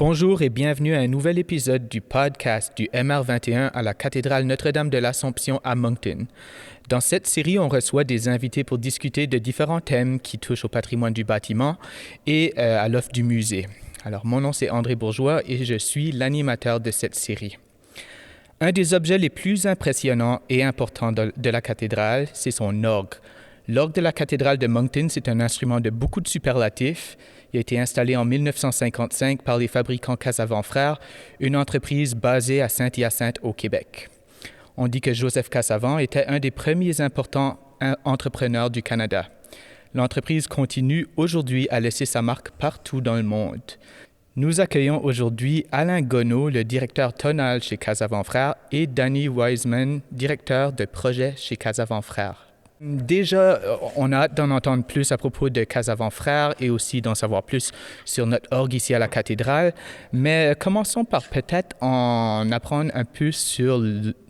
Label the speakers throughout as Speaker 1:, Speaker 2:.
Speaker 1: Bonjour et bienvenue à un nouvel épisode du podcast du MR21 à la cathédrale Notre-Dame de l'Assomption à Moncton. Dans cette série, on reçoit des invités pour discuter de différents thèmes qui touchent au patrimoine du bâtiment et à l'offre du musée. Alors, mon nom c'est André Bourgeois et je suis l'animateur de cette série. Un des objets les plus impressionnants et importants de la cathédrale, c'est son orgue. L'orgue de la cathédrale de Moncton, c'est un instrument de beaucoup de superlatifs. Il a été installé en 1955 par les fabricants Casavant Frères, une entreprise basée à Saint-Hyacinthe au Québec. On dit que Joseph Casavant était un des premiers importants entrepreneurs du Canada. L'entreprise continue aujourd'hui à laisser sa marque partout dans le monde. Nous accueillons aujourd'hui Alain Gonneau, le directeur tonal chez Casavant Frères, et Danny Wiseman, directeur de projet chez Casavant Frères. Déjà, on a hâte d'en entendre plus à propos de Casavant Frères et aussi d'en savoir plus sur notre orgue ici à la cathédrale. Mais commençons par peut-être en apprendre un peu sur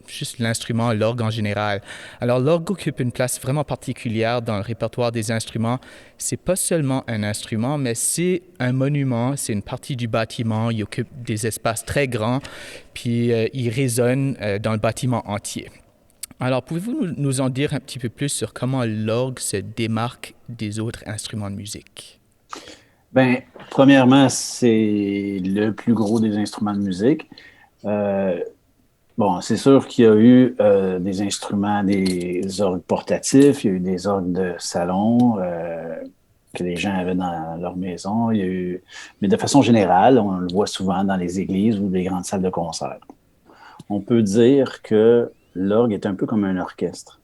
Speaker 1: juste l'instrument, l'orgue en général. Alors, l'orgue occupe une place vraiment particulière dans le répertoire des instruments. C'est pas seulement un instrument, mais c'est un monument, c'est une partie du bâtiment. Il occupe des espaces très grands, puis il résonne dans le bâtiment entier. Alors, pouvez-vous nous en dire un petit peu plus sur comment l'orgue se démarque des autres instruments de musique?
Speaker 2: Bien, premièrement, c'est le plus gros des instruments de musique. Bon, c'est sûr qu'il y a eu des instruments, des orgues portatifs, il y a eu des orgues de salon que les gens avaient dans leur maison. Il y a eu, mais de façon générale, on le voit souvent dans les églises ou les grandes salles de concert. On peut dire que l'orgue est un peu comme un orchestre.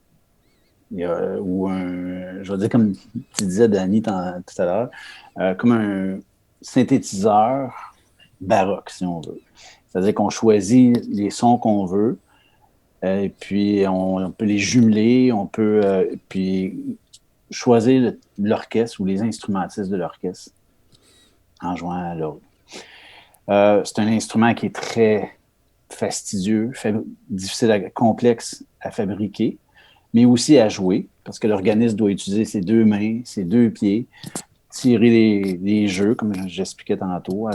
Speaker 2: Ou je vais dire comme tu disais, Danny, tout à l'heure, comme un synthétiseur baroque, si on veut. C'est-à-dire qu'on choisit les sons qu'on veut, et puis on peut les jumeler, on peut puis choisir l'orchestre ou les instrumentistes de l'orchestre en jouant à l'orgue. C'est un instrument qui est très fastidieux, difficile, complexe à fabriquer, mais aussi à jouer, parce que l'organiste doit utiliser ses deux mains, ses deux pieds, tirer les jeux, comme j'expliquais tantôt,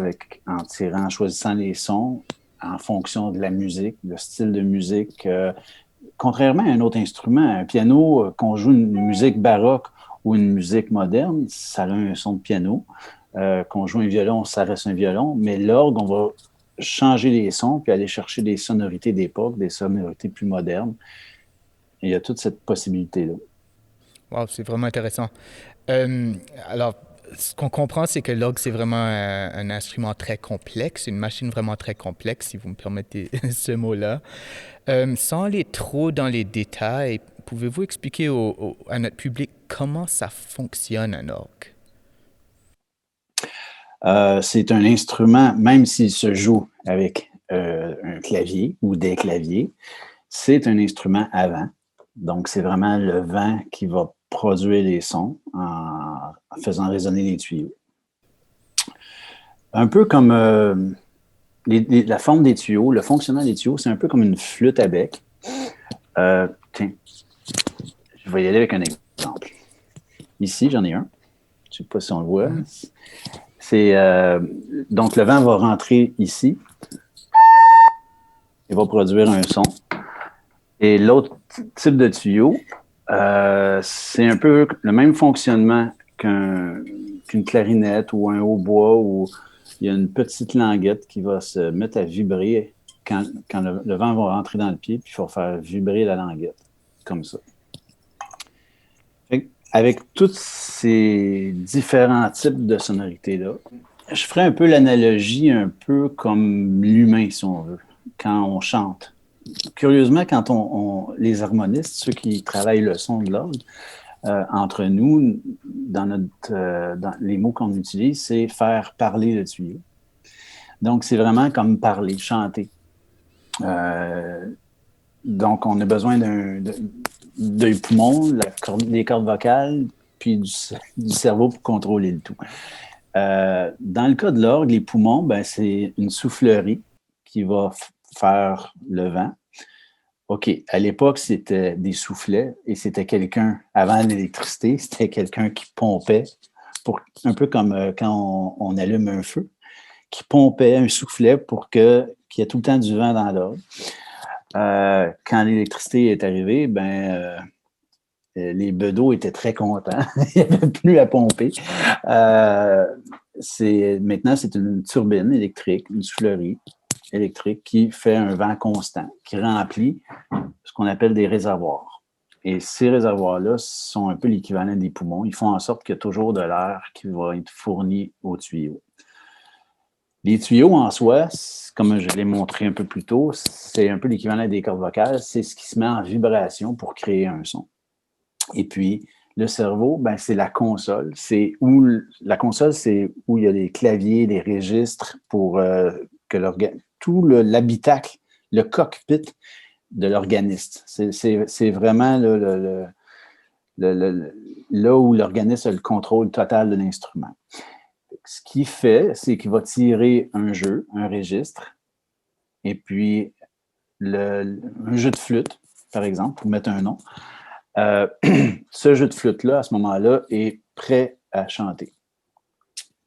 Speaker 2: en choisissant les sons en fonction de la musique, le style de musique. Contrairement à un autre instrument, un piano, qu'on joue une musique baroque ou une musique moderne, ça a un son de piano. Qu'on joue un violon, ça reste un violon, mais l'orgue, on va changer les sons puis aller chercher des sonorités d'époque, des sonorités plus modernes. Et il y a toute cette possibilité-là.
Speaker 1: Wow, c'est vraiment intéressant. Alors, ce qu'on comprend, c'est que l'orgue, c'est vraiment un instrument très complexe, une machine vraiment très complexe, si vous me permettez ce mot-là. Sans aller trop dans les détails, pouvez-vous expliquer à notre public comment ça fonctionne, un orgue?
Speaker 2: C'est un instrument, même s'il se joue avec un clavier ou des claviers, c'est un instrument à vent. Donc, c'est vraiment le vent qui va produire les sons en faisant résonner les tuyaux. Un peu comme la forme des tuyaux, le fonctionnement des tuyaux, c'est un peu comme une flûte à bec. Tiens, je vais y aller avec un exemple. Ici, j'en ai un. Je ne sais pas si on le voit. Donc, le vent va rentrer ici. Il va produire un son. Et l'autre type de tuyau, c'est un peu le même fonctionnement qu'une clarinette ou un hautbois où il y a une petite languette qui va se mettre à vibrer quand le vent va rentrer dans le pied, puis il faut faire vibrer la languette, comme ça. Avec tous ces différents types de sonorités-là, je ferais un peu l'analogie un peu comme l'humain, si on veut, quand on chante. Curieusement, quand les harmonistes, ceux qui travaillent le son de l'orgue, entre nous, dans les mots qu'on utilise, c'est faire parler le tuyau. Donc, c'est vraiment comme parler, chanter. Donc, on a besoin d'un poumon, des cordes vocales, puis du cerveau pour contrôler le tout. Dans le cas de l'orgue, les poumons, c'est une soufflerie qui va faire le vent. OK, à l'époque, c'était des soufflets et c'était quelqu'un, avant l'électricité, c'était quelqu'un qui pompait, un peu comme quand on allume un feu, qui pompait, un soufflet pour qu'il y ait tout le temps du vent dans l'orgue. Quand l'électricité est arrivée, les bedeaux étaient très contents. Il n'y avait plus à pomper. Maintenant, c'est une turbine électrique, une soufflerie électrique qui fait un vent constant, qui remplit ce qu'on appelle des réservoirs. Et ces réservoirs-là sont un peu l'équivalent des poumons. Ils font en sorte qu'il y a toujours de l'air qui va être fourni aux tuyaux. Les tuyaux en soi, comme je l'ai montré un peu plus tôt, c'est un peu l'équivalent des cordes vocales. C'est ce qui se met en vibration pour créer un son. Et puis, le cerveau, c'est la console. La console, c'est où il y a les claviers, les registres pour que tout l'habitacle, le cockpit de l'organiste. C'est vraiment là où l'organiste a le contrôle total de l'instrument. Ce qu'il fait, c'est qu'il va tirer un jeu, un registre, et puis un jeu de flûte, par exemple, pour mettre un nom. Ce jeu de flûte-là, à ce moment-là, est prêt à chanter.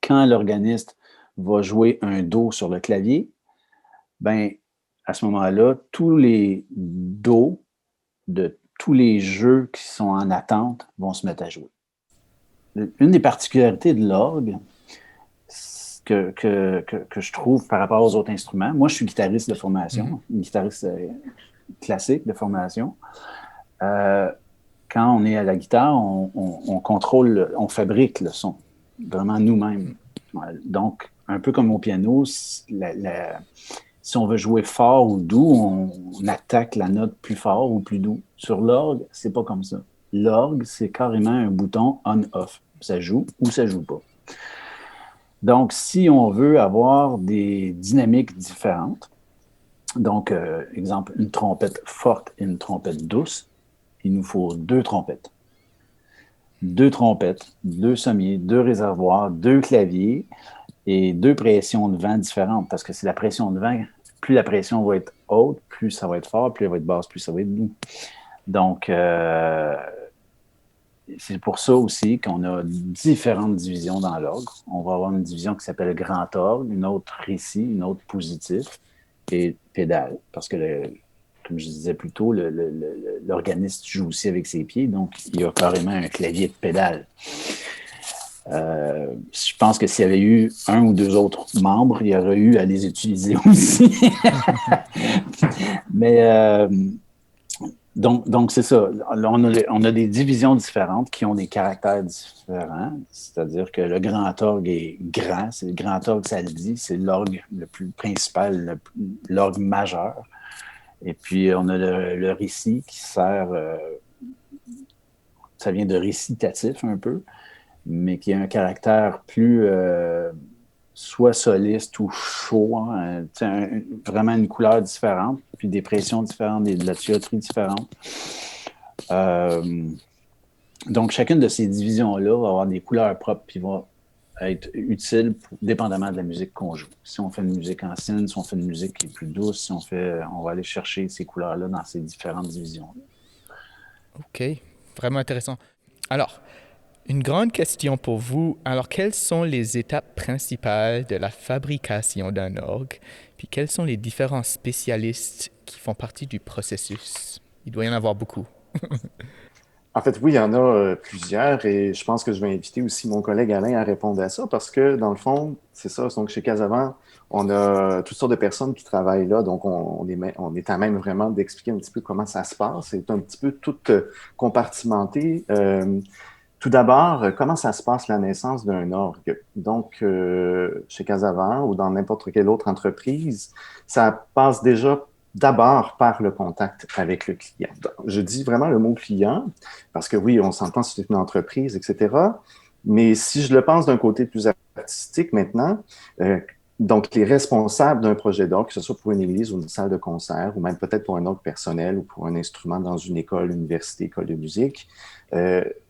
Speaker 2: Quand l'organiste va jouer un do sur le clavier, à ce moment-là, tous les do de tous les jeux qui sont en attente vont se mettre à jouer. Une des particularités de l'orgue que je trouve par rapport aux autres instruments, moi je suis guitariste de formation, guitariste classique de formation. Quand on est à la guitare, on contrôle, on fabrique le son, vraiment nous-mêmes. Donc, un peu comme au piano, si on veut jouer fort ou doux, on attaque la note plus fort ou plus doux. Sur l'orgue, c'est pas comme ça. L'orgue, c'est carrément un bouton on-off. Ça joue ou ça joue pas. Donc, si on veut avoir des dynamiques différentes, donc, exemple, une trompette forte et une trompette douce, il nous faut 2 trompettes. 2 trompettes, 2 sommiers, 2 réservoirs, 2 claviers et 2 pressions de vent différentes. Parce que c'est la pression de vent, plus la pression va être haute, plus ça va être fort, plus elle va être basse, plus ça va être doux. Donc, c'est pour ça aussi qu'on a différentes divisions dans l'orgue. On va avoir une division qui s'appelle grand orgue, une autre récit, une autre positif et pédale. Parce que comme je disais plus tôt, l'organiste joue aussi avec ses pieds, donc il y a carrément un clavier de pédale. Je pense que s'il y avait eu 1 ou 2 autres membres, il y aurait eu à les utiliser aussi. Mais donc c'est ça. On a des divisions différentes qui ont des caractères différents. C'est-à-dire que le grand orgue est grand. C'est le grand orgue, ça le dit. C'est l'orgue le plus principal, l'orgue majeur. Et puis, on a le récit qui sert, ça vient de récitatif un peu, mais qui a un caractère plus soit soliste ou chaud, hein, vraiment une couleur différente, puis des pressions différentes et de la tuyauterie différente. Donc, chacune de ces divisions-là va avoir des couleurs propres, puis va être utile dépendamment de la musique qu'on joue. Si on fait une musique ancienne, si on fait une musique qui est plus douce, on va aller chercher ces couleurs-là dans ces différentes divisions-là.
Speaker 1: OK, vraiment intéressant. Alors, une grande question pour vous. Alors, quelles sont les étapes principales de la fabrication d'un orgue? Puis, quels sont les différents spécialistes qui font partie du processus? Il doit y en avoir beaucoup.
Speaker 3: En fait, oui, il y en a plusieurs et je pense que je vais inviter aussi mon collègue Alain à répondre à ça parce que, dans le fond, c'est ça. Donc, chez Casavant, on a toutes sortes de personnes qui travaillent là. Donc, on est à même vraiment d'expliquer un petit peu comment ça se passe. C'est un petit peu tout compartimenté. Tout d'abord, comment ça se passe la naissance d'un orgue? Donc, chez Casavant ou dans n'importe quelle autre entreprise, ça passe déjà d'abord par le contact avec le client. Donc, je dis vraiment le mot client parce que oui, on s'entend c'est une entreprise, etc. Mais si je le pense d'un côté plus artistique maintenant, donc les responsables d'un projet d'orgue, que ce soit pour une église ou une salle de concert, ou même peut-être pour un orgue personnel ou pour un instrument dans une école, université, école de musique,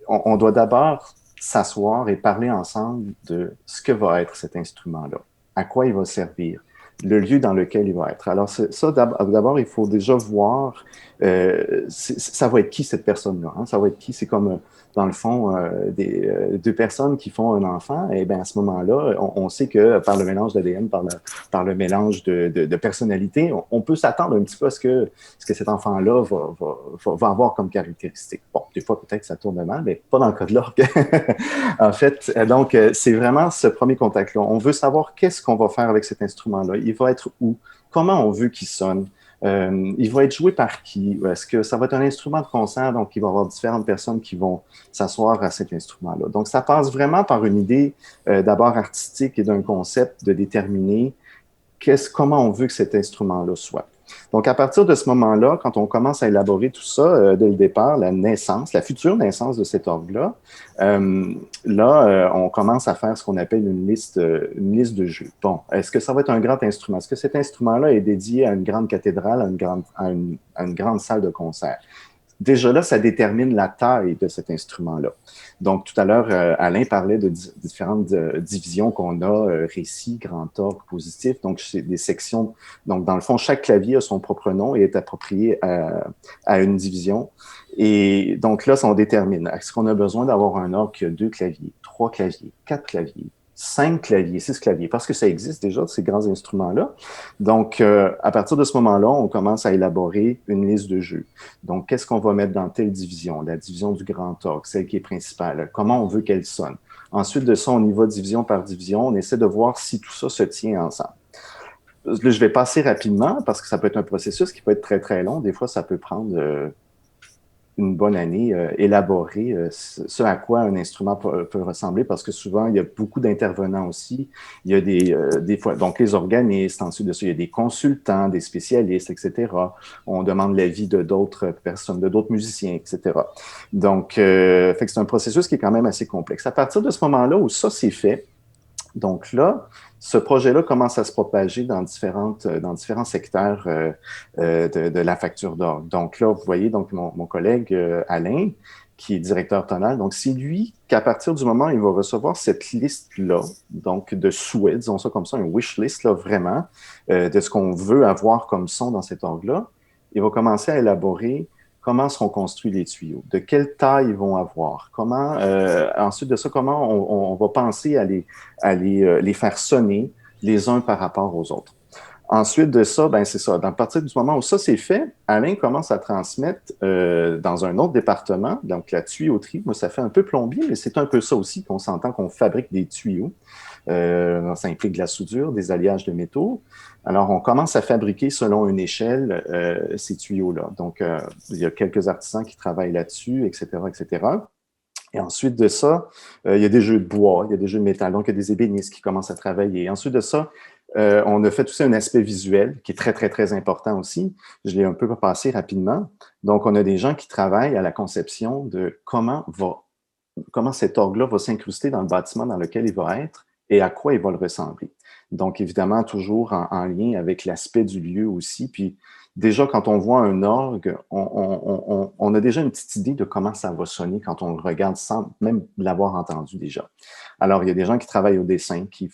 Speaker 3: on doit d'abord s'asseoir et parler ensemble de ce que va être cet instrument-là, à quoi il va servir, le lieu dans lequel il va être. Alors, ça, d'abord, il faut déjà voir, ça va être qui cette personne-là? Hein? Ça va être qui? C'est comme, dans le fond, deux personnes qui font un enfant. Et bien, à ce moment-là, on sait que par le mélange d'ADN, par le mélange de personnalité, on peut s'attendre un petit peu à ce que cet enfant-là va avoir comme caractéristique. Bon, des fois, peut-être que ça tourne mal, mais pas dans le cas de l'orgue. En fait, donc, c'est vraiment ce premier contact-là. On veut savoir qu'est-ce qu'on va faire avec cet instrument-là. Il va être où? Comment on veut qu'il sonne? Il va être joué par qui? Est-ce que ça va être un instrument de concert? Donc, il va y avoir différentes personnes qui vont s'asseoir à cet instrument-là. Donc, ça passe vraiment par une idée d'abord artistique et d'un concept de déterminer comment on veut que cet instrument-là soit. Donc, à partir de ce moment-là, quand on commence à élaborer tout ça, dès le départ, la future naissance de cet orgue-là, on commence à faire ce qu'on appelle une liste de jeux. Bon, est-ce que ça va être un grand instrument? Est-ce que cet instrument-là est dédié à une grande cathédrale, à une grande salle de concert? Déjà là, ça détermine la taille de cet instrument-là. Donc, tout à l'heure, Alain parlait de différentes divisions qu'on a, récit, grand orgue, positif. Donc, c'est des sections. Donc, dans le fond, chaque clavier a son propre nom et est approprié à une division. Et donc là, on détermine. Est-ce qu'on a besoin d'avoir un orgue qui a 2 claviers, 3 claviers, 4 claviers, 5 claviers, 6 claviers, parce que ça existe déjà, ces grands instruments-là. Donc, à partir de ce moment-là, on commence à élaborer une liste de jeux. Donc, qu'est-ce qu'on va mettre dans telle division? La division du grand orgue, celle qui est principale. Comment on veut qu'elle sonne? Ensuite de ça, on y va division par division. On essaie de voir si tout ça se tient ensemble. Là, je vais passer rapidement parce que ça peut être un processus qui peut être très, très long. Des fois, ça peut prendre une bonne année, élaborer ce à quoi un instrument peut ressembler, parce que souvent, il y a beaucoup d'intervenants aussi. Il y a des fois, donc les organistes, ensuite de ça, il y a des consultants, des spécialistes, etc. On demande l'avis de d'autres personnes, de d'autres musiciens, etc. Donc, fait que c'est un processus qui est quand même assez complexe. À partir de ce moment-là où ça c'est fait, donc là, ce projet-là commence à se propager dans différents secteurs de la facture d'orgue. Donc là, vous voyez donc mon collègue Alain, qui est directeur tonal. Donc, c'est lui qu'à partir du moment où il va recevoir cette liste-là, donc de souhaits, disons ça comme ça, un wish list, là, vraiment, de ce qu'on veut avoir comme son dans cet orgue-là, il va commencer à élaborer comment seront construits les tuyaux, de quelle taille ils vont avoir, comment, ensuite de ça, comment on va penser à les faire sonner les uns par rapport aux autres. Ensuite de ça, ben c'est ça. À partir du moment où ça c'est fait, Alain commence à transmettre dans un autre département, donc la tuyauterie. Moi, ça fait un peu plombier, mais c'est un peu ça aussi qu'on s'entend qu'on fabrique des tuyaux. Ça implique de la soudure, des alliages de métaux. Alors, on commence à fabriquer selon une échelle ces tuyaux-là. Donc, il y a quelques artisans qui travaillent là-dessus, etc., etc. Et ensuite de ça, il y a des jeux de bois, il y a des jeux de métal. Donc, il y a des ébénistes qui commencent à travailler. Ensuite de ça, on a fait aussi un aspect visuel qui est très, très, très important aussi. Je l'ai un peu passé rapidement. Donc, on a des gens qui travaillent à la conception de comment cet orgue-là va s'incruster dans le bâtiment dans lequel il va être et à quoi il va le ressembler. Donc, évidemment, toujours en lien avec l'aspect du lieu aussi. Puis, déjà, quand on voit un orgue, on a déjà une petite idée de comment ça va sonner quand on le regarde sans même l'avoir entendu déjà. Alors, il y a des gens qui travaillent au dessin, qui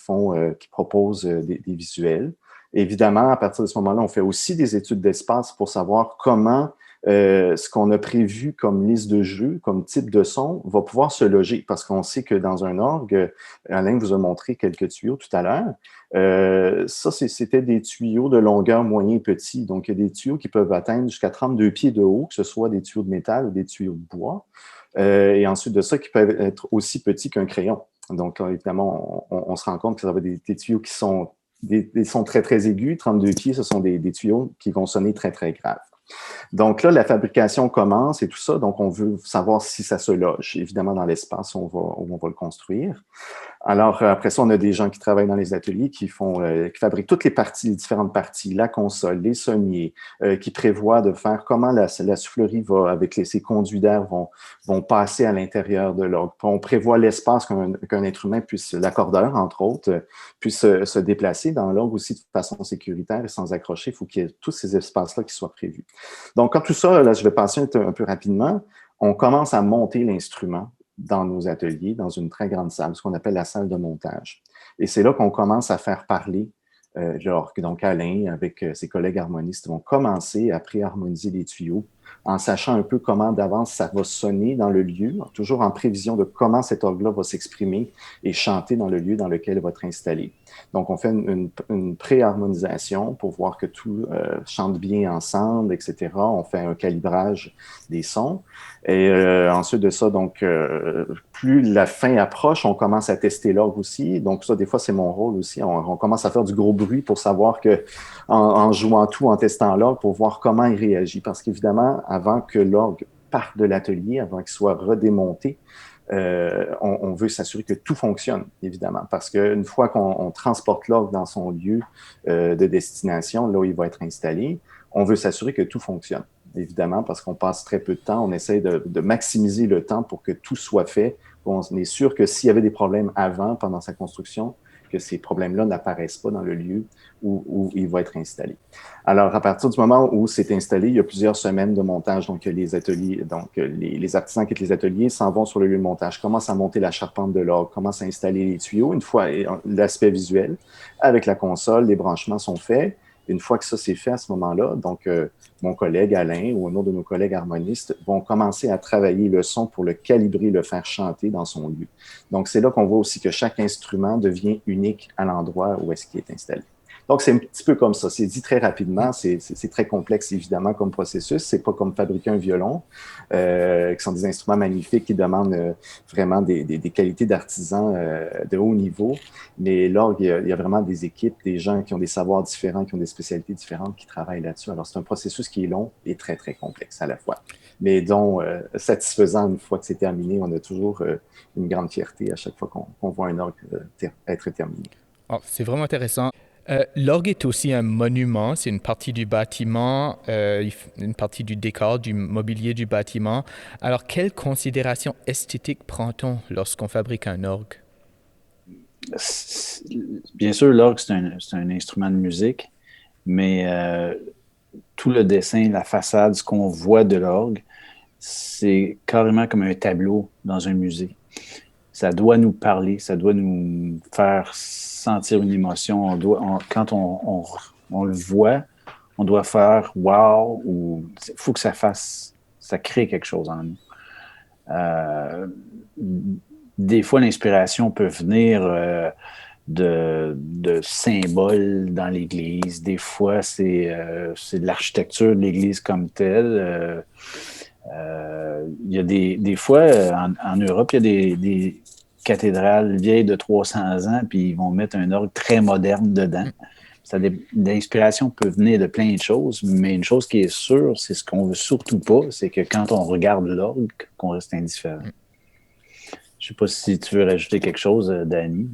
Speaker 3: proposent des visuels. Évidemment, à partir de ce moment-là, on fait aussi des études d'espace pour savoir comment ce qu'on a prévu comme liste de jeux, comme type de son, va pouvoir se loger. Parce qu'on sait que dans un orgue, Alain vous a montré quelques tuyaux tout à l'heure. Ça, c'était des tuyaux de longueur moyen petit. Donc, il y a des tuyaux qui peuvent atteindre jusqu'à 32 pieds de haut, que ce soit des tuyaux de métal ou des tuyaux de bois. Et ensuite de ça, qui peuvent être aussi petits qu'un crayon. Donc, évidemment, on se rend compte que ça va être des tuyaux qui sont des sons très, très aigus. 32 pieds, ce sont des tuyaux qui vont sonner très, très graves. Donc là, la fabrication commence et tout ça. Donc, on veut savoir si ça se loge, évidemment, dans l'espace où on va le construire. Alors, après ça, on a des gens qui travaillent dans les ateliers qui fabriquent toutes les différentes parties, la console, les sommiers, qui prévoient de faire comment la soufflerie va, avec ces conduits d'air, vont passer à l'intérieur de l'orgue. On prévoit l'espace qu'un être humain puisse, l'accordeur, entre autres, puisse se déplacer dans l'orgue aussi de façon sécuritaire et sans accrocher. Il faut qu'il y ait tous ces espaces-là qui soient prévus. Donc, quand tout ça, là, je vais passer un peu rapidement, on commence à monter l'instrument dans nos ateliers, dans une très grande salle, ce qu'on appelle la salle de montage. Et c'est là qu'on commence à faire parler l'orgue. Donc, Alain, avec ses collègues harmonistes, vont commencer à pré-harmoniser les tuyaux en sachant un peu comment d'avance ça va sonner dans le lieu, toujours en prévision de comment cet orgue-là va s'exprimer et chanter dans le lieu dans lequel il va être installé. Donc, on fait une pré-harmonisation pour voir que tout chante bien ensemble, etc. On fait un calibrage des sons. Et ensuite de ça, donc, plus la fin approche, on commence à tester l'orgue aussi. Donc, ça, des fois, c'est mon rôle aussi. On commence à faire du gros bruit pour savoir que, en jouant tout, en testant l'orgue, pour voir comment il réagit. Parce qu'évidemment, avant que l'orgue parte de l'atelier, avant qu'il soit redémonté, on veut s'assurer que tout fonctionne, évidemment, parce qu'une fois qu'on transporte l'orgue dans son lieu de destination, là où il va être installé, on veut s'assurer que tout fonctionne, évidemment, parce qu'on passe très peu de temps, on essaie de maximiser le temps pour que tout soit fait. On est sûr que s'il y avait des problèmes avant, pendant sa construction, que ces problèmes-là n'apparaissent pas dans le lieu où il va être installé. Alors, à partir du moment où c'est installé, il y a plusieurs semaines de montage. Donc, les ateliers, donc les artisans qui quittent les ateliers s'en vont sur le lieu de montage, commencent à monter la charpente de l'orgue, commencent à installer les tuyaux. Une fois l'aspect visuel, avec la console, les branchements sont faits. Une fois que ça c'est fait à ce moment-là, donc mon collègue Alain ou un autre de nos collègues harmonistes vont commencer à travailler le son pour le calibrer, le faire chanter dans son lieu. Donc, c'est là qu'on voit aussi que chaque instrument devient unique à l'endroit où est-ce qu'il est installé. Donc, c'est un petit peu comme ça. C'est dit très rapidement. C'est très complexe, évidemment, comme processus. C'est pas comme fabriquer un violon, qui sont des instruments magnifiques qui demandent vraiment des qualités d'artisans de haut niveau. Mais l'orgue, il y a vraiment des équipes, des gens qui ont des savoirs différents, qui ont des spécialités différentes, qui travaillent là-dessus. Alors, c'est un processus qui est long et très, très complexe à la fois. Mais dont satisfaisant une fois que c'est terminé. On a toujours une grande fierté à chaque fois qu'on voit un orgue être terminé.
Speaker 1: Oh, c'est vraiment intéressant. L'orgue est aussi un monument, c'est une partie du bâtiment, une partie du décor, du mobilier du bâtiment. Alors, quelles considérations esthétiques prend-on lorsqu'on fabrique un orgue?
Speaker 2: Bien sûr, l'orgue, c'est un instrument de musique, mais tout le dessin, la façade, ce qu'on voit de l'orgue, c'est carrément comme un tableau dans un musée. Ça doit nous parler, ça doit nous faire sentir une émotion. Quand on le voit, on doit faire wow, ou il faut que ça crée quelque chose en nous. Des fois, l'inspiration peut venir de symboles dans l'Église. Des fois, c'est de l'architecture de l'Église comme telle. Il y a des fois, en Europe, il y a des cathédrales vieilles de 300 ans, puis ils vont mettre un orgue très moderne dedans. L'inspiration peut venir de plein de choses, mais une chose qui est sûre, c'est ce qu'on veut surtout pas, c'est que quand on regarde l'orgue, qu'on reste indifférent. Je sais pas si tu veux rajouter quelque chose, Danny.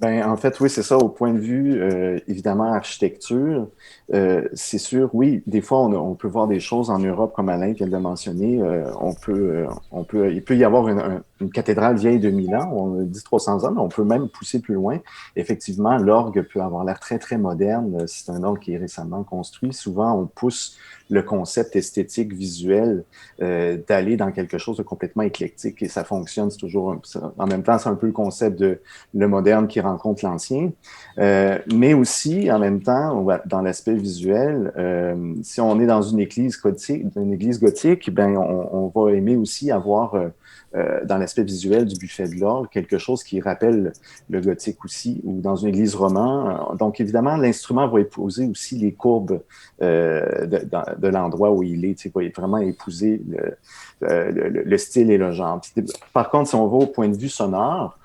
Speaker 3: Ben, en fait, oui, c'est ça. Au point de vue, évidemment, architecture, c'est sûr, oui, des fois, on peut voir des choses en Europe, comme Alain vient de le mentionner. Il peut y avoir une cathédrale vieille de 1000 ans, on dit 300 ans, mais on peut même pousser plus loin. Effectivement, l'orgue peut avoir l'air très, très moderne. C'est un orgue qui est récemment construit. Souvent, on pousse le concept esthétique, visuel, d'aller dans quelque chose de complètement éclectique et ça fonctionne. C'est toujours, en même temps, c'est un peu le concept de le moderne qui rencontre l'ancien. Mais aussi, en même temps, dans l'aspect visuel, si on est dans une église gothique, ben, on va aimer aussi avoir dans l'aspect visuel du buffet de l'orgue, quelque chose qui rappelle le gothique aussi, ou dans une église romane. Donc, évidemment, l'instrument va épouser aussi les courbes de l'endroit où il est, va vraiment épouser le style et le genre. Par contre, si on va au point de vue sonore,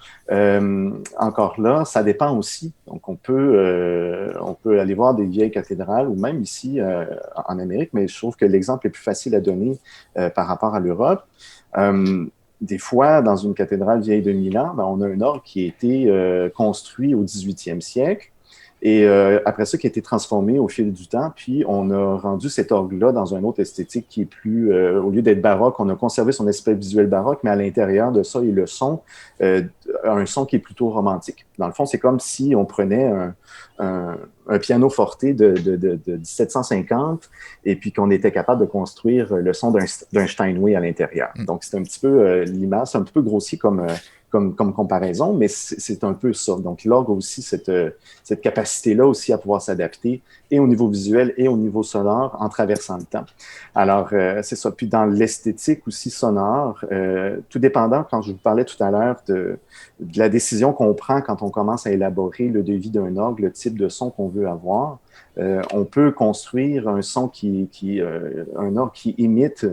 Speaker 3: encore là, ça dépend aussi. Donc, on peut aller voir des vieilles cathédrales, ou même ici en Amérique, mais je trouve que l'exemple est plus facile à donner par rapport à l'Europe. Des fois, dans une cathédrale vieille de 1000 ans, ben, on a un orgue qui a été construit au 18e siècle et après ça, qui a été transformé au fil du temps. Puis, on a rendu cet orgue-là dans un autre esthétique qui est plus, au lieu d'être baroque, on a conservé son aspect visuel baroque, mais à l'intérieur de ça, il y a le son, un son qui est plutôt romantique. Dans le fond, c'est comme si on prenait un piano forte de 1750 et puis qu'on était capable de construire le son d'un Steinway à l'intérieur. Donc, c'est un petit peu l'image, c'est un petit peu grossier comme comparaison, mais c'est un peu ça. Donc, l'orgue a aussi cette capacité-là aussi à pouvoir s'adapter et au niveau visuel et au niveau sonore en traversant le temps. Alors, c'est ça. Puis dans l'esthétique aussi sonore, tout dépendant, quand je vous parlais tout à l'heure de la décision qu'on prend quand on commence à élaborer le devis d'un orgue, le type de son qu'on veut avoir, on peut construire un son un orgue qui imite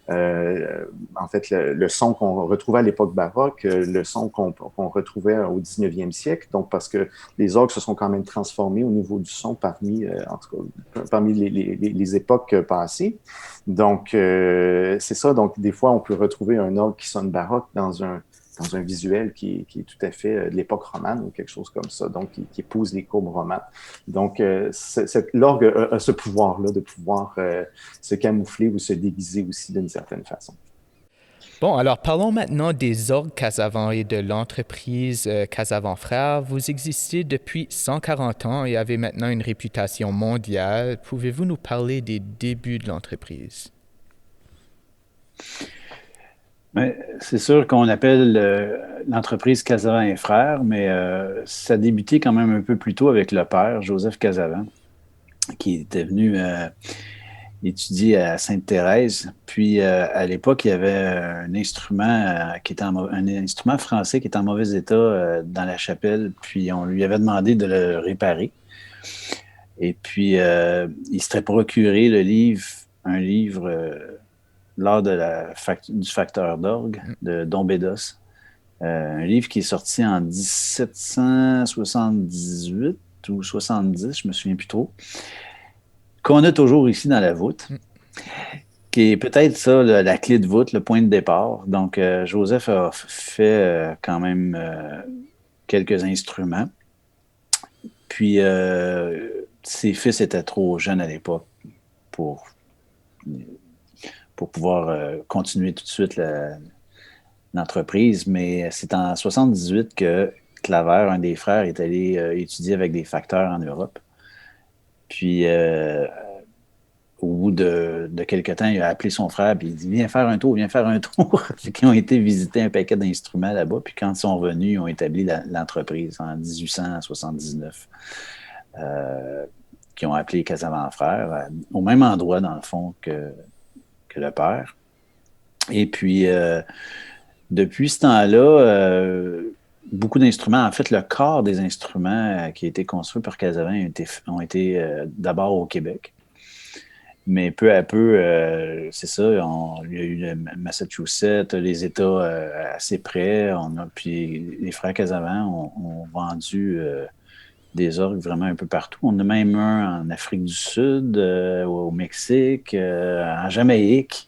Speaker 3: en fait le son qu'on retrouvait à l'époque baroque, le son qu'on retrouvait au 19e siècle. Donc, parce que les orgues se sont quand même transformés au niveau du son parmi les époques passées. Donc, c'est ça. Donc, des fois, on peut retrouver un orgue qui sonne baroque dans un visuel qui est tout à fait de l'époque romane ou quelque chose comme ça, donc qui épouse les courbes romanes. Donc, l'orgue a ce pouvoir-là de pouvoir se camoufler ou se déguiser aussi d'une certaine façon.
Speaker 1: Bon, alors parlons maintenant des orgues Casavant et de l'entreprise Casavant Frères. Vous existez depuis 140 ans et avez maintenant une réputation mondiale. Pouvez-vous nous parler des débuts de l'entreprise?
Speaker 2: Mais c'est sûr qu'on appelle l'entreprise Casavant et Frères, mais ça a débuté quand même un peu plus tôt avec le père, Joseph Casavant, qui était venu étudier à Sainte-Thérèse. Puis à l'époque, il y avait un instrument un instrument français qui était en mauvais état dans la chapelle, puis on lui avait demandé de le réparer. Et puis il s'était procuré un livre lors de du facteur d'orgue de Dom Bédos. Un livre qui est sorti en 1778 ou 70, je me souviens plus trop, qu'on a toujours ici dans la voûte, qui est peut-être ça, la clé de voûte, le point de départ. Donc, Joseph a fait quand même quelques instruments. Puis, ses fils étaient trop jeunes à l'époque pour pouvoir continuer tout de suite l'entreprise. Mais c'est en 78 que Claver, un des frères, est allé étudier avec des facteurs en Europe. Puis, au bout de quelques temps, il a appelé son frère et il dit « Viens faire un tour, viens faire un tour. » Ils ont été visiter un paquet d'instruments là-bas. Puis quand ils sont revenus, ils ont établi l'entreprise en 1879. Qui ont appelé Casavant Frères, au même endroit, dans le fond, que le père. Et puis, depuis ce temps-là, beaucoup d'instruments, en fait, le corps des instruments qui a été construit par Casavant ont été d'abord au Québec. Mais peu à peu, c'est ça, il y a eu le Massachusetts, les États assez près. Puis les frères Casavant ont vendu des orgues vraiment un peu partout. On a même un en Afrique du Sud, au Mexique, en Jamaïque.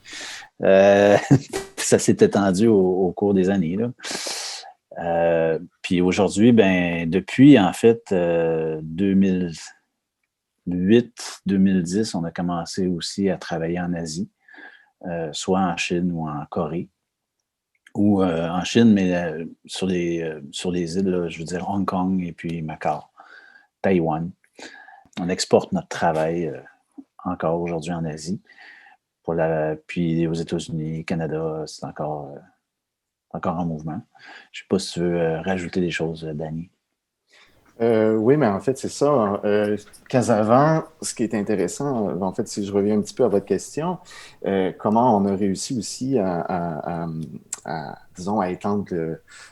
Speaker 2: Ça s'est étendu au cours des années, là. Puis aujourd'hui, depuis, en fait, 2008-2010, on a commencé aussi à travailler en Asie, soit en Chine ou en Corée. Ou en Chine, mais sur les îles, là, je veux dire Hong Kong et puis Macao, Taïwan. On exporte notre travail encore aujourd'hui en Asie. Puis aux États-Unis, Canada, c'est encore en mouvement. Je ne sais pas si tu veux rajouter des choses, Danny.
Speaker 3: Oui, mais en fait, c'est ça. Casavant, ce qui est intéressant, en fait, si je reviens un petit peu à votre question, comment on a réussi aussi à étendre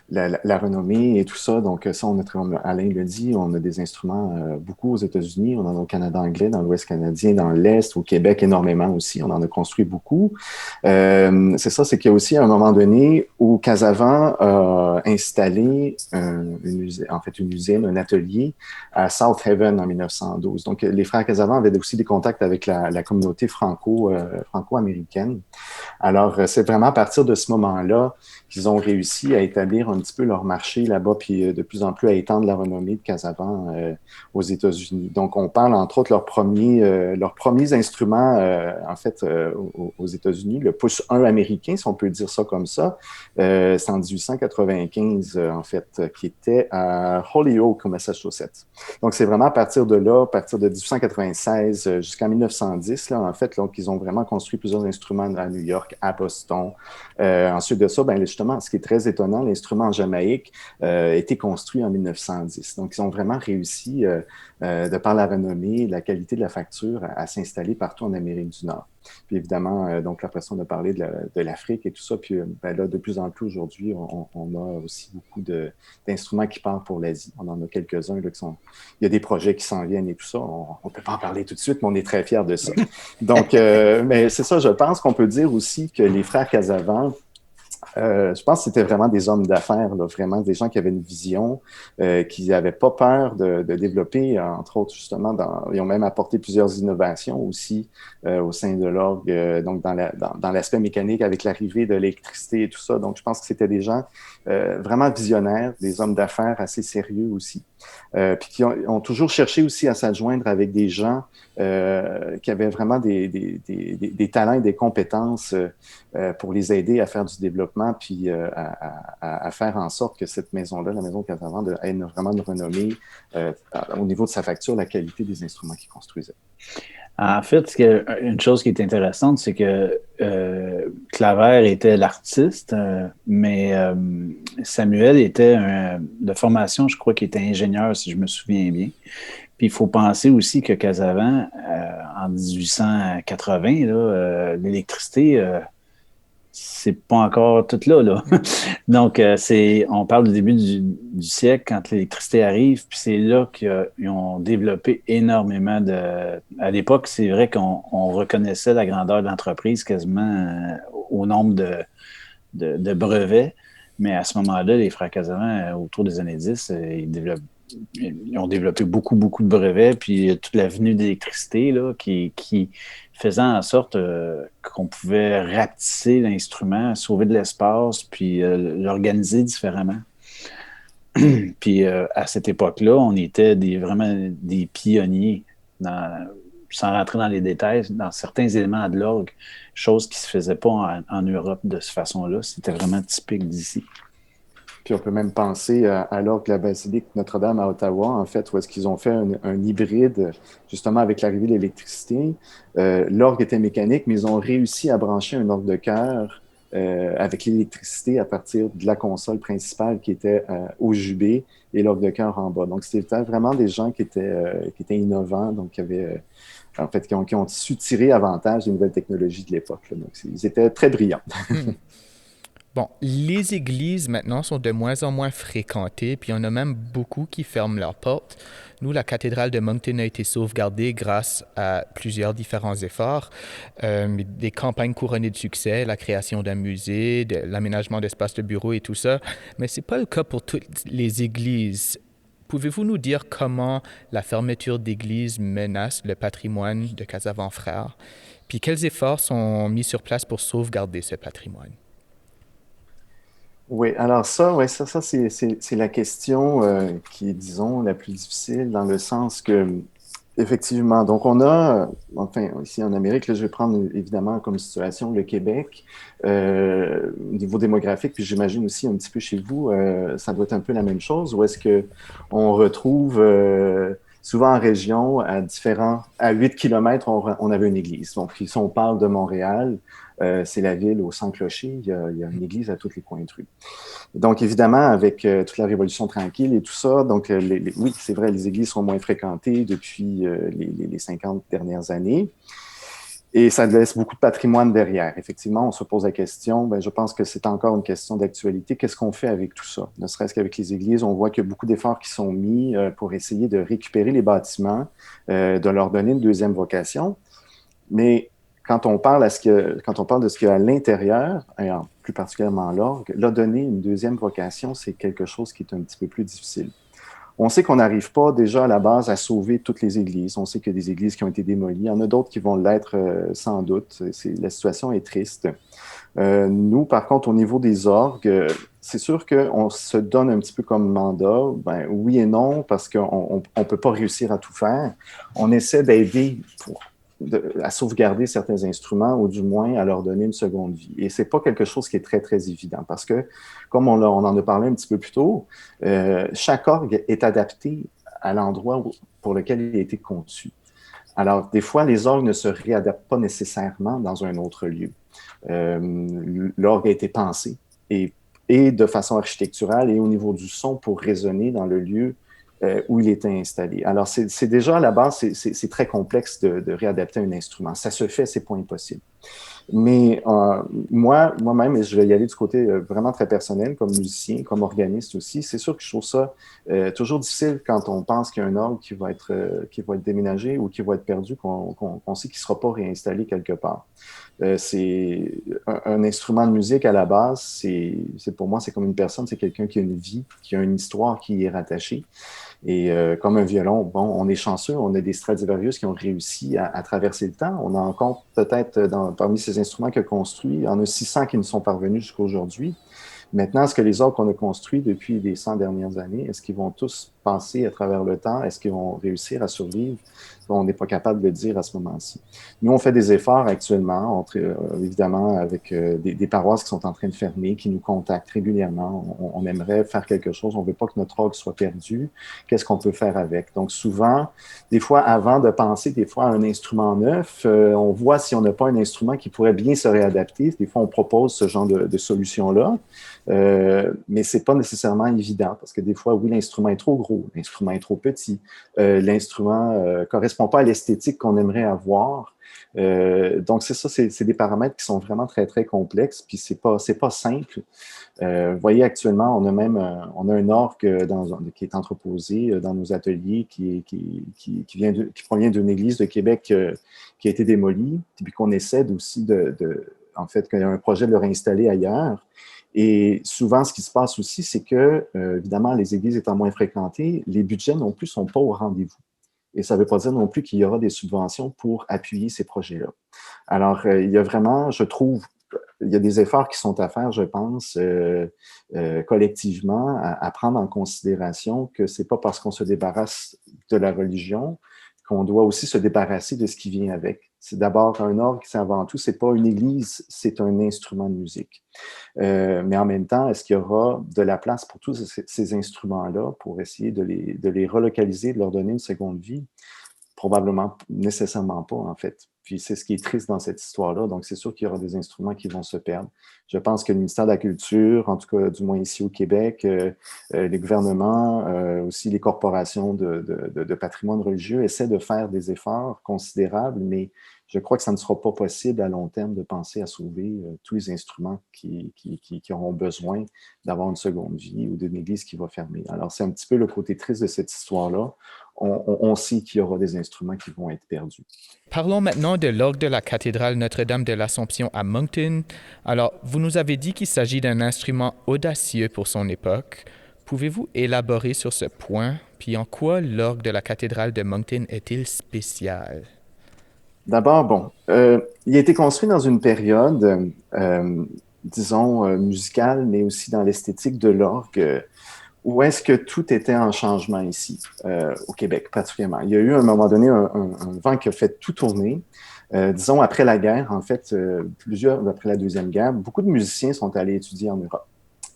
Speaker 3: la renommée et tout ça. Donc, ça, comme Alain le dit, on a des instruments beaucoup aux États-Unis, on en a au Canada anglais, dans l'Ouest canadien, dans l'Est, au Québec énormément aussi. On en a construit beaucoup. C'est ça, c'est qu'il y a aussi un moment donné où Casavant a installé une usine, un atelier à South Haven en 1912. Donc, les frères Casavant avaient aussi des contacts avec la communauté franco-américaine. Alors, c'est vraiment à partir de ce moment-là qu'ils ont réussi à établir un petit peu leur marché là-bas, puis de plus en plus à étendre la renommée de Casavant aux États-Unis. Donc, on parle entre autres leurs premiers instruments, aux États-Unis, le pouce 1 américain, si on peut dire ça comme ça, c'est en 1895, en fait, qui était à Holyoke, au Massachusetts. Donc, c'est vraiment à partir de là, à partir de 1896 jusqu'en 1910, là, en fait, donc, ils ont vraiment construit plusieurs instruments à New York, à Boston. Ensuite de ça, ben, justement, ce qui est très étonnant, l'instrument en Jamaïque a été construit en 1910. Donc, ils ont vraiment réussi, de par la renommée, la qualité de la facture, à s'installer partout en Amérique du Nord. Puis évidemment, donc après ça, on a parlé de l'Afrique et tout ça. Puis ben là, de plus en plus aujourd'hui, on a aussi beaucoup d'instruments qui partent pour l'Asie. On en a quelques-uns là, qui sont... Il y a des projets qui s'en viennent et tout ça. On ne peut pas en parler tout de suite, mais on est très fiers de ça. Donc, mais c'est ça, je pense qu'on peut dire aussi que les frères Casavant, je pense que c'était vraiment des hommes d'affaires, là, vraiment des gens qui avaient une vision, qui n'avaient pas peur de développer, entre autres, justement, ils ont même apporté plusieurs innovations aussi au sein de l'orgue, donc dans l'aspect mécanique avec l'arrivée de l'électricité et tout ça. Donc, je pense que c'était des gens vraiment visionnaires, des hommes d'affaires assez sérieux aussi, puis qui ont toujours cherché aussi à s'adjoindre avec des gens qui avaient vraiment des talents et des compétences pour les aider à faire du développement, puis à faire en sorte que cette maison-là, la maison Casavant, ait vraiment une renommée au niveau de sa facture, la qualité des instruments qu'ils construisaient.
Speaker 2: En fait, une chose qui est intéressante, c'est que Claver était l'artiste, mais Samuel était de formation, je crois qu'il était ingénieur, si je me souviens bien. Puis il faut penser aussi que Casavant, en 1880, l'électricité, c'est pas encore tout là. Donc, on parle du début du siècle quand l'électricité arrive, puis c'est là qu'ils ont développé énormément À l'époque, c'est vrai qu'on reconnaissait la grandeur de l'entreprise quasiment au nombre de brevets, mais à ce moment-là, les frères Casavant, autour des années 10, ils ont développé beaucoup, beaucoup de brevets, puis toute l'avenue d'électricité là, qui faisait en sorte qu'on pouvait rapetisser l'instrument, sauver de l'espace, puis l'organiser différemment. Puis à cette époque-là, on était vraiment des pionniers, sans rentrer dans les détails, dans certains éléments de l'orgue, chose qui ne se faisait pas en Europe de cette façon-là. C'était vraiment typique d'ici.
Speaker 3: Puis on peut même penser à l'orgue de la basilique Notre-Dame à Ottawa, en fait, où est-ce qu'ils ont fait un hybride, justement, avec l'arrivée de l'électricité. L'orgue était mécanique, mais ils ont réussi à brancher un orgue de chœur avec l'électricité à partir de la console principale qui était au jubé et l'orgue de chœur en bas. Donc, c'était vraiment des gens qui étaient innovants, donc qui ont su tirer avantage des nouvelles technologies de l'époque. Donc, ils étaient très brillants.
Speaker 1: Bon, les églises maintenant sont de moins en moins fréquentées, puis il y en a même beaucoup qui ferment leurs portes. Nous, la cathédrale de Moncton a été sauvegardée grâce à plusieurs différents efforts, des campagnes couronnées de succès, la création d'un musée, l'aménagement d'espaces de bureaux et tout ça, mais ce n'est pas le cas pour toutes les églises. Pouvez-vous nous dire comment la fermeture d'églises menace le patrimoine de Casavant Frères, puis quels efforts sont mis sur place pour sauvegarder ce patrimoine?
Speaker 3: Oui, alors ça c'est la question qui est, disons, la plus difficile dans le sens que, effectivement, donc enfin, ici en Amérique, là, je vais prendre évidemment comme situation le Québec, au niveau démographique, puis j'imagine aussi un petit peu chez vous, ça doit être un peu la même chose, où est-ce qu'on retrouve souvent en région, à 8 km, on avait une église. Donc, si on parle de Montréal, c'est la ville au Sans-Clocher, il y a une église à tous les coins de rue. Donc, évidemment, avec toute la Révolution tranquille et tout ça, donc oui, c'est vrai, les églises sont moins fréquentées depuis les 50 dernières années. Et ça laisse beaucoup de patrimoine derrière. Effectivement, on se pose la question, je pense que c'est encore une question d'actualité. Qu'est-ce qu'on fait avec tout ça? Ne serait-ce qu'avec les églises, on voit qu'il y a beaucoup d'efforts qui sont mis pour essayer de récupérer les bâtiments, de leur donner une deuxième vocation. Mais quand on parle de ce qu'il y a à l'intérieur, et plus particulièrement l'orgue, leur donner une deuxième vocation, c'est quelque chose qui est un petit peu plus difficile. On sait qu'on n'arrive pas déjà à la base à sauver toutes les églises. On sait qu'il y a des églises qui ont été démolies. Il y en a d'autres qui vont l'être sans doute. La situation est triste. Nous, par contre, au niveau des orgues, c'est sûr qu'on se donne un petit peu comme mandat. Oui et non, parce qu'on ne peut pas réussir à tout faire. On essaie d'aider à sauvegarder certains instruments ou du moins à leur donner une seconde vie. Et c'est pas quelque chose qui est très, très évident parce que, comme on en a parlé un petit peu plus tôt, chaque orgue est adapté à l'endroit pour lequel il a été conçu. Alors, des fois, les orgues ne se réadaptent pas nécessairement dans un autre lieu. L'orgue a été pensé et de façon architecturale et au niveau du son pour résonner dans le lieu où il était installé. Alors, c'est déjà à la base, c'est très complexe de réadapter un instrument. Ça se fait, c'est pas impossible. Mais moi-même, et je vais y aller du côté vraiment très personnel, comme musicien, comme organiste aussi, c'est sûr que je trouve ça toujours difficile quand on pense qu'il y a un orgue qui va être déménagé ou qui va être perdu, qu'on sait qu'il ne sera pas réinstallé quelque part. C'est un instrument de musique à la base, pour moi, c'est comme une personne, c'est quelqu'un qui a une vie, qui a une histoire qui y est rattachée. Et comme un violon, bon, on est chanceux, on a des Stradivarius qui ont réussi à traverser le temps. On a encore peut-être parmi ces instruments qu'il a construits, il y en a 600 qui nous sont parvenus jusqu'à aujourd'hui. Maintenant, est-ce que les orgues qu'on a construits depuis les 100 dernières années, est-ce qu'ils vont tous passer à travers le temps? Est-ce qu'ils vont réussir à survivre? On n'est pas capable de le dire à ce moment-ci. Nous, on fait des efforts actuellement, évidemment, avec des paroisses qui sont en train de fermer, qui nous contactent régulièrement. On aimerait faire quelque chose. On ne veut pas que notre orgue soit perdu. Qu'est-ce qu'on peut faire avec? Donc, souvent, des fois, avant de penser des fois à un instrument neuf, on voit si on n'a pas un instrument qui pourrait bien se réadapter. Des fois, on propose ce genre de solution-là. Mais c'est pas nécessairement évident parce que des fois, oui, l'instrument est trop gros, l'instrument est trop petit, l'instrument correspond pas à l'esthétique qu'on aimerait avoir. Donc, c'est ça, c'est des paramètres qui sont vraiment très, très complexes, puis c'est pas simple. Vous voyez, actuellement, on a un orgue qui est entreposé dans nos ateliers qui provient d'une église de Québec qui a été démolie, puis qu'on essaie aussi en fait, qu'il y a un projet de le réinstaller ailleurs. Et souvent, ce qui se passe aussi, c'est que, évidemment, les églises étant moins fréquentées, les budgets non plus ne sont pas au rendez-vous. Et ça ne veut pas dire non plus qu'il y aura des subventions pour appuyer ces projets-là. Alors, il y a vraiment, je trouve, il y a des efforts qui sont à faire, je pense, collectivement, à prendre en considération que ce n'est pas parce qu'on se débarrasse de la religion qu'on doit aussi se débarrasser de ce qui vient avec. C'est d'abord un orgue, c'est avant tout, c'est pas une église, c'est un instrument de musique. Mais en même temps, est-ce qu'il y aura de la place pour tous ces instruments-là pour essayer de les relocaliser, de leur donner une seconde vie? Probablement, nécessairement pas, en fait. Puis c'est ce qui est triste dans cette histoire-là. Donc, c'est sûr qu'il y aura des instruments qui vont se perdre. Je pense que le ministère de la Culture, en tout cas, du moins ici au Québec, les gouvernements, aussi les corporations de patrimoine religieux essaient de faire des efforts considérables, mais je crois que ça ne sera pas possible à long terme de penser à sauver tous les instruments qui auront besoin d'avoir une seconde vie ou d'une église qui va fermer. Alors, c'est un petit peu le côté triste de cette histoire-là. On sait qu'il y aura des instruments qui vont être perdus.
Speaker 1: Parlons maintenant de l'orgue de la cathédrale Notre-Dame de l'Assomption à Moncton. Alors, vous nous avez dit qu'il s'agit d'un instrument audacieux pour son époque. Pouvez-vous élaborer sur ce point? Puis en quoi l'orgue de la cathédrale de Moncton est-il spécial?
Speaker 3: D'abord, bon, il a été construit dans une période, disons, musicale, mais aussi dans l'esthétique de l'orgue, où est-ce que tout était en changement ici, au Québec particulièrement. Il y a eu à un moment donné un vent qui a fait tout tourner. Disons, après la guerre, en fait, après la Deuxième Guerre, beaucoup de musiciens sont allés étudier en Europe.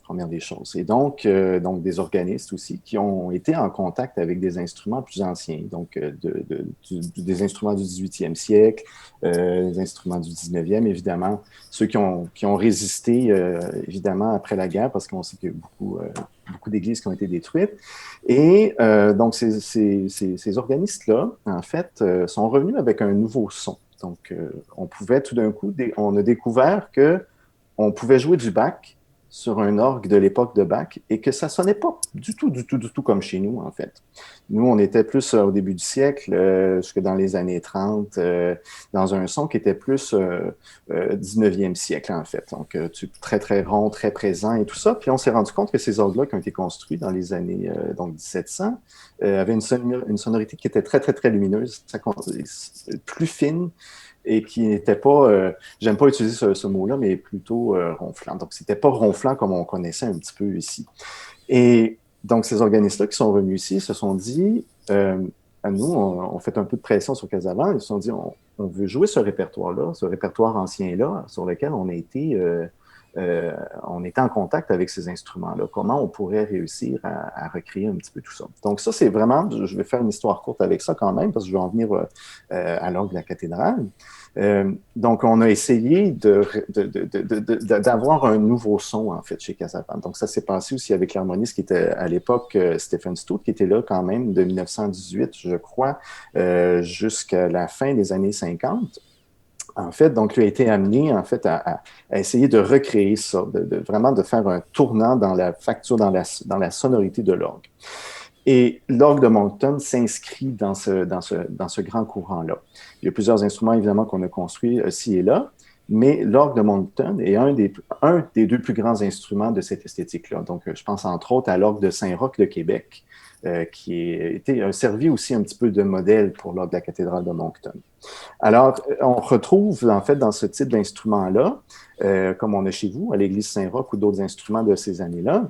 Speaker 3: Première des choses. Et donc des organistes aussi qui ont été en contact avec des instruments plus anciens, donc des instruments du 18e siècle, des instruments du 19e, évidemment, ceux qui ont résisté, évidemment, après la guerre, parce qu'on sait qu'il y a beaucoup d'églises qui ont été détruites. Et donc, ces organistes-là, en fait, sont revenus avec un nouveau son. Donc, on pouvait tout d'un coup, on a découvert qu'on pouvait jouer du Bach sur un orgue de l'époque de Bach et que ça sonnait pas du tout comme chez nous, en fait. Nous, on était plus au début du siècle, jusque dans les années 30, dans un son qui était plus 19e siècle, en fait. Donc, très, très rond, très présent et tout ça. Puis, on s'est rendu compte que ces orgues-là qui ont été construits dans les années 1700 avaient une sonorité qui était très, très, très lumineuse, plus fine, et qui n'était pas, j'aime pas utiliser ce mot-là, mais plutôt ronflant. Donc, c'était pas ronflant comme on connaissait un petit peu ici. Et donc, ces organistes-là qui sont venus ici se sont dit, à nous, on fait un peu de pression sur Casavant, ils se sont dit, on veut jouer ce répertoire-là, ce répertoire ancien-là, sur lequel on était en contact avec ces instruments-là. Comment on pourrait réussir à recréer un petit peu tout ça. Donc ça, c'est vraiment, je vais faire une histoire courte avec ça quand même, parce que je vais en venir à l'orgue de la cathédrale. Donc, on a essayé d'avoir un nouveau son, en fait, chez Casavant. Donc, ça s'est passé aussi avec l'harmoniste qui était à l'époque Stephen Stout, qui était là quand même de 1918, je crois, jusqu'à la fin des années 50. En fait, donc, il a été amené, en fait, à essayer de recréer ça, vraiment de faire un tournant dans la facture, dans la sonorité de l'orgue. Et l'orgue de Moncton s'inscrit dans ce grand courant-là. Il y a plusieurs instruments, évidemment, qu'on a construits ci et là, mais l'orgue de Moncton est un des deux plus grands instruments de cette esthétique-là. Donc, je pense entre autres à l'orgue de Saint-Roch de Québec, qui a servi aussi un petit peu de modèle pour l'orgue de la cathédrale de Moncton. Alors, on retrouve en fait dans ce type d'instrument-là, comme on a chez vous, à l'église Saint-Roch ou d'autres instruments de ces années-là,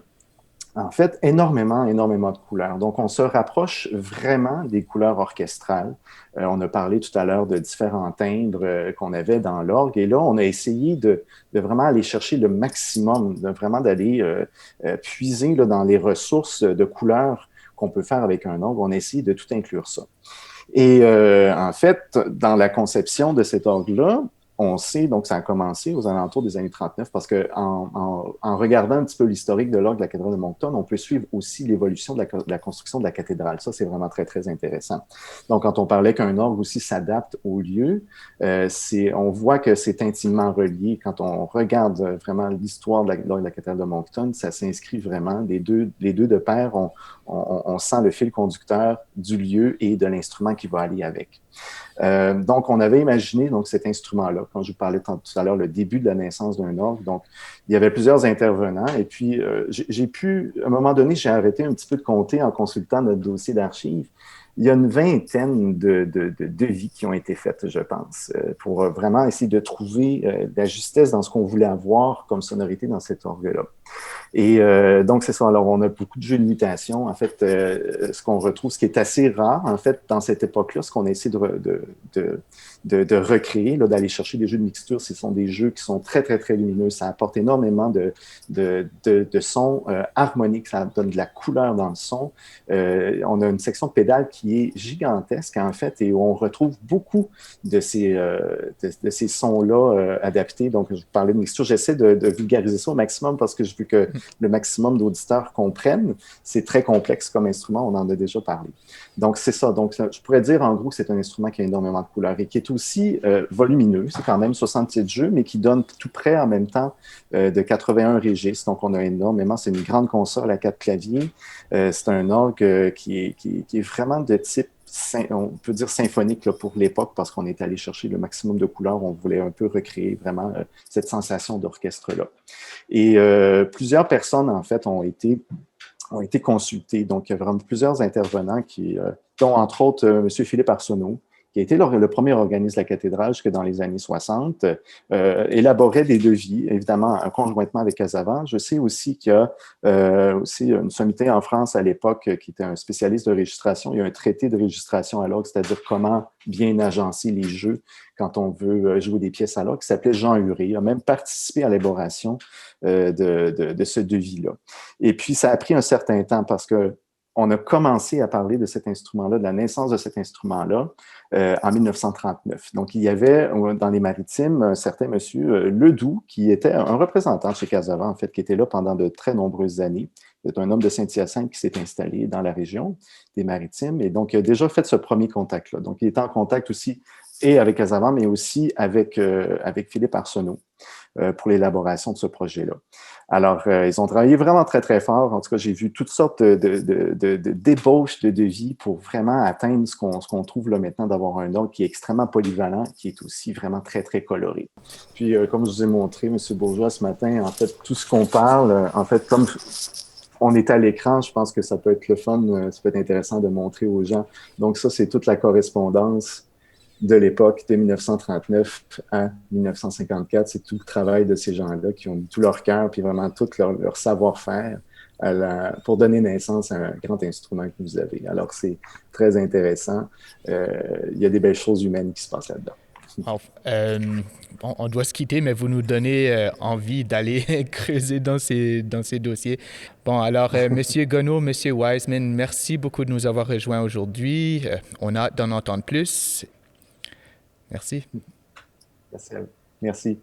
Speaker 3: en fait, énormément de couleurs. Donc, on se rapproche vraiment des couleurs orchestrales. On a parlé tout à l'heure de différents timbres qu'on avait dans l'orgue. Et là, on a essayé de vraiment aller chercher le maximum, vraiment d'aller puiser là, dans les ressources de couleurs qu'on peut faire avec un orgue. On a essayé de tout inclure ça. Et en fait, dans la conception de cet orgue-là, on sait, donc ça a commencé aux alentours des années 39, parce qu'en regardant un petit peu l'historique de l'orgue de la cathédrale de Moncton, on peut suivre aussi l'évolution de la construction de la cathédrale. Ça, c'est vraiment très, très intéressant. Donc, quand on parlait qu'un orgue aussi s'adapte au lieu, on voit que c'est intimement relié. Quand on regarde vraiment l'histoire de l'orgue de la cathédrale de Moncton, ça s'inscrit vraiment, les deux de pair, on sent le fil conducteur du lieu et de l'instrument qui va aller avec. Donc, on avait imaginé donc, cet instrument-là, quand je vous parlais tout à l'heure, le début de la naissance d'un orgue. Donc, il y avait plusieurs intervenants et puis j'ai pu, à un moment donné, j'ai arrêté un petit peu de compter en consultant notre dossier d'archives. Il y a une vingtaine de devis qui ont été faites, je pense, pour vraiment essayer de trouver la justesse dans ce qu'on voulait avoir comme sonorité dans cet orgue-là. Et donc, c'est ça. Alors, on a beaucoup de jeux de mutation. En fait, ce qu'on retrouve, ce qui est assez rare, en fait, dans cette époque-là, ce qu'on a essayé de recréer, d'aller chercher des jeux de mixture, ce sont des jeux qui sont très, très, très lumineux. Ça apporte énormément de sons harmoniques. Ça donne de la couleur dans le son. On a une section de pédales qui est gigantesque, en fait, et où on retrouve beaucoup de ces sons-là adaptés. Donc, je vous parlais de mixture. J'essaie de vulgariser ça au maximum parce que je veux que le maximum d'auditeurs comprennent. C'est très complexe comme instrument, on en a déjà parlé. Donc, c'est ça. Donc, je pourrais dire en gros que c'est un instrument qui a énormément de couleurs et qui est aussi volumineux. C'est quand même 67 jeux, mais qui donne tout près en même temps de 81 registres. Donc, on a énormément. C'est une grande console à 4 claviers. C'est un orgue qui est vraiment de type, on peut dire symphonique là, pour l'époque, parce qu'on est allé chercher le maximum de couleurs. On voulait un peu recréer vraiment cette sensation d'orchestre-là. Et plusieurs personnes, en fait, ont été consultées. Donc, il y a vraiment plusieurs intervenants dont, entre autres, M. Philippe Arsenault, qui a été le premier organisme de la cathédrale jusque dans les années 60, élaborait des devis, évidemment, conjointement avec Casavant. Je sais aussi qu'il y a aussi une sommité en France à l'époque qui était un spécialiste de registration. Il y a un traité de registration à l'orgue, c'est-à-dire comment bien agencer les jeux quand on veut jouer des pièces à l'orgue, qui s'appelait Jean Huré. Il a même participé à l'élaboration de ce devis-là. Et puis, ça a pris un certain temps parce que on a commencé à parler de cet instrument-là, de la naissance de cet instrument-là, en 1939. Donc, il y avait dans les Maritimes un certain monsieur Ledoux, qui était un représentant chez Casavant, en fait, qui était là pendant de très nombreuses années. C'est un homme de Saint-Hyacinthe qui s'est installé dans la région des Maritimes et donc il a déjà fait ce premier contact-là. Donc, il était en contact aussi et avec Casavant, mais aussi avec Philippe Arsenault pour l'élaboration de ce projet-là. Alors, ils ont travaillé vraiment très, très fort. En tout cas, j'ai vu toutes sortes de débauches de devis pour vraiment atteindre ce qu'on trouve là maintenant, d'avoir un orgue qui est extrêmement polyvalent, qui est aussi vraiment très, très coloré. Puis, comme je vous ai montré, M. Bourgeois, ce matin, en fait, tout ce qu'on parle, en fait, comme on est à l'écran, je pense que ça peut être le fun, ça peut être intéressant de montrer aux gens. Donc, ça, c'est toute la correspondance de l'époque, de 1939 à 1954. C'est tout le travail de ces gens-là qui ont mis tout leur cœur puis vraiment tout leur savoir-faire pour donner naissance à un grand instrument que vous avez. Alors, c'est très intéressant. Il y a des belles choses humaines qui se passent là-dedans.
Speaker 1: Bon, on doit se quitter, mais vous nous donnez envie d'aller creuser dans ces dossiers. Bon, alors, Monsieur Gonneau, Monsieur Wiseman, merci beaucoup de nous avoir rejoints aujourd'hui. On a hâte d'en entendre plus. Merci.
Speaker 3: Merci. Merci.